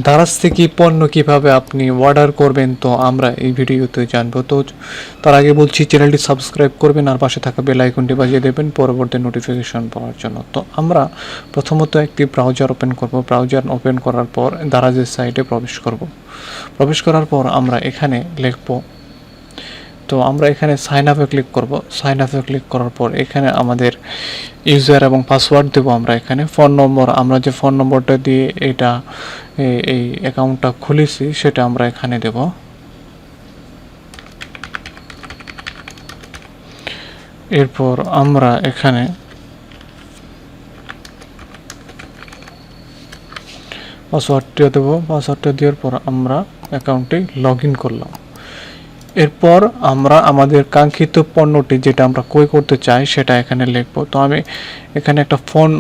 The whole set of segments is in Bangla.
দারাজ থেকে পণ্য কিভাবে আপনি অর্ডার করবেন তো আমরা এই ভিডিওতে জানবো। তো তার আগে বলছি চ্যানেলটি সাবস্ক্রাইব করবেন আর পাশে থাকা বেল আইকনটি বাজিয়ে দেবেন পরবর্তী নোটিফিকেশন পাওয়ার জন্য। তো আমরা প্রথমত একটি ব্রাউজার ওপেন করব। ব্রাউজার ওপেন করার পর দারাজের সাইটে প্রবেশ করব। প্রবেশ করার পর আমরা এখানে লিখব, তো আমরা এখানে সাইন আপে ক্লিক করব। সাইন আপে ক্লিক করার পর এখানে আমাদের ইউজার এবং পাসওয়ার্ড দেব। আমরা এখানে ফোন নম্বর, আমরা যে ফোন নম্বরটা দিয়ে এই অ্যাকাউন্টটা খুলেছি সেটা আমরা এখানে দেব। এরপর আমরা এখানে পাসওয়ার্ডটা দেব। পাসওয়ার্ডটা দেওয়ার পর আমরা অ্যাকাউন্টে লগ ইন করলাম। এরপর আমরা আমাদের কাঙ্ক্ষিত পণ্যটি যেটা আমরা ক্রয় করতে চাই সেটা এখানে লিখব। তো আমি এখানে একটা ফোন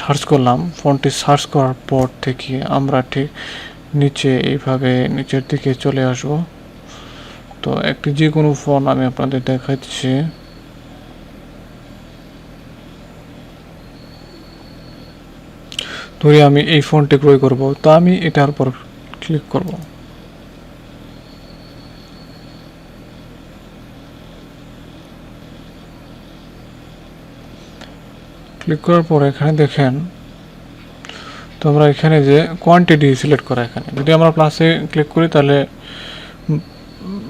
সার্চ করলাম। ফোনটি সার্চ করার পর থেকে আমরা ঠিক নিচে এইভাবে নিচের দিকে চলে আসব। তো একটি যে কোনো ফোন আমি আপনাদের দেখাচ্ছি। ধরে আমি এই ফোনটি ক্রয় করব, তো আমি এটার উপর ক্লিক করব। ক্লিক করার পর এখানে দেখেন, তো আমরা এখানে যে কোয়ান্টিটি সিলেক্ট করা, এখানে যদি আমরা প্লাসে ক্লিক করি তাহলে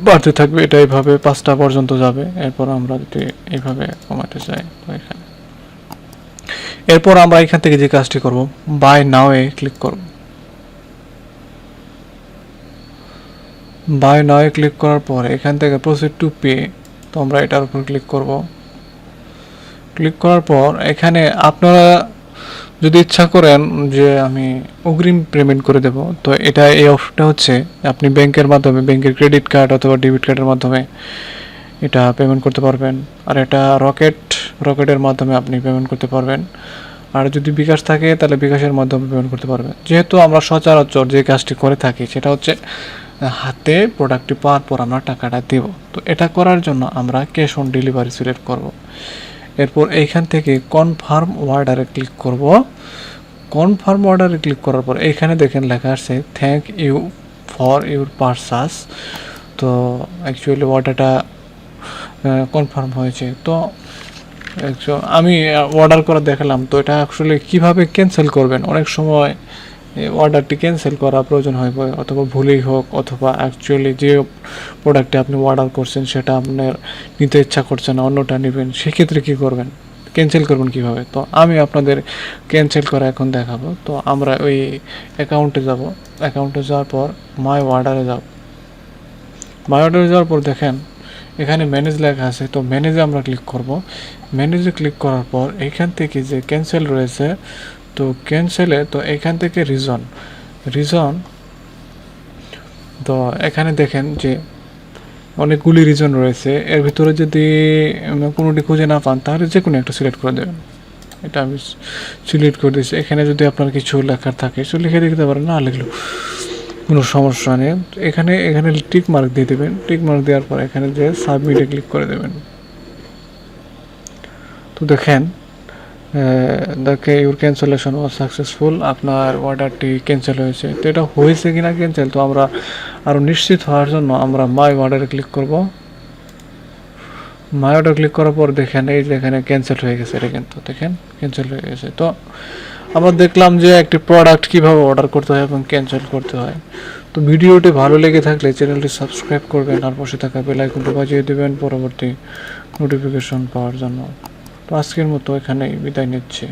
বাড়তে থাকবে, এটা এইভাবে 5টা পর্যন্ত যাবে। এরপর আমরা যদি এইভাবে কমাতে চাই তো এখানে, এরপর আমরা এখান থেকে যে কাজটি করব বাই নাও এ ক্লিক করব। বাই নাও এ ক্লিক করার পর এখান থেকে প্রসিড টু পে, তো আমরা এটার উপর ক্লিক করব। ক্লিক করার পর এখানে আপনারা যদি ইচ্ছা করেন যে আমি অগ্রিম পেমেন্ট করে দেব, তো এটা এই অপশনটা হচ্ছে আপনি ব্যাংকের মাধ্যমে, ব্যাংকের ক্রেডিট কার্ড অথবা ডেবিট কার্ডের মাধ্যমে এটা পেমেন্ট করতে পারবেন। আর এটা রকেটের মাধ্যমে আপনি পেমেন্ট করতে পারবেন। আর যদি বিকাশ থাকে তাহলে বিকাশের মাধ্যমে পেমেন্ট করতে পারবেন। যেহেতু আমরা সচরাচর যে কাজটি করে থাকি সেটা হচ্ছে হাতে প্রোডাক্টটি পাওয়ার পর আমরা টাকাটা দেব। তো এটা করার জন্য আমরা ক্যাশ অন ডেলিভারি সিলেক্ট করব। এরপর এইখান থেকে কনফার্ম অর্ডারে ক্লিক করব। কনফার্ম অর্ডারে ক্লিক করার পর এখানে দেখেন লেখা আছে thank you for your purchase. তো অ্যাকচুয়ালি অর্ডারটা কনফার্ম হয়েছে। তো আমি অর্ডার করে দেখালাম। তো এটা আসলে কিভাবে ক্যান্সেল করবেন, অনেক সময় অর্ডারটি ক্যান্সেল করা প্রয়োজন হয় অথবা ভুলেই হোক, অথবা অ্যাকচুয়ালি যে প্রোডাক্টটি আপনি অর্ডার করছেন সেটা আপনার নিতে ইচ্ছা করছে না, অন্যটা নেবেন, সেক্ষেত্রে কী করবেন, ক্যান্সেল করবেন কীভাবে। তো আমি আপনাদের ক্যান্সেল করা এখন দেখাবো। তো আমরা ওই অ্যাকাউন্টে যাব। অ্যাকাউন্টে যাওয়ার পর মাই অর্ডারে যাব। মাই অর্ডারে যাওয়ার পর দেখেন এখানে ম্যানেজ লেখা আছে। তো ম্যানেজে আমরা ক্লিক করব। ম্যানেজে ক্লিক করার পর এখান থেকে যে ক্যান্সেল রয়েছে, তো ক্যান্সেলে তো এখান থেকে রিজন, তো এখানে দেখেন যে অনেকগুলি রিজন রয়েছে। এর ভিতরে যদি কোনোটি খুঁজে না পান তাহলে যে কোনো একটা সিলেক্ট করে দেবেন। এটা আমি সিলেক্ট করে দিয়েছি। এখানে যদি আপনার কিছু লেখার থাকে সেটা লিখে দিতে পারেন, না লিখলেও কোনো সমস্যা নেই। এখানে টিক মার্ক দিয়ে দেবেন। টিক মার্ক দেওয়ার পর এখানে যে সাবমিটে ক্লিক করে দেবেন। তো দেখেন দেখে ইউর ক্যান্সেলেশন ওয়াজ সাকসেসফুল, আপনার অর্ডারটি ক্যান্সেল হয়েছে। তো এটা হয়েছে কিনা ক্যান্সেল, তো আমরা আরও নিশ্চিত হওয়ার জন্য আমরা মাই অর্ডারে ক্লিক করব। মাই অর্ডার ক্লিক করার পর দেখেন এই যে এখানে ক্যান্সেল হয়ে গেছে, এটা কিন্তু দেখেন ক্যান্সেল হয়ে গেছে। তো আমরা দেখলাম যে একটি প্রোডাক্ট কীভাবে অর্ডার করতে হয় এবং ক্যান্সেল করতে হয়। তো ভিডিওটি ভালো লেগে থাকলে চ্যানেলটি সাবস্ক্রাইব করবেন আর পাশে থাকা বেল আইকনটি বাজিয়ে দেবেন পরবর্তী নোটিফিকেশন পাওয়ার জন্য। তো আজকের মতো এখানেই বিদায় নিচ্ছি।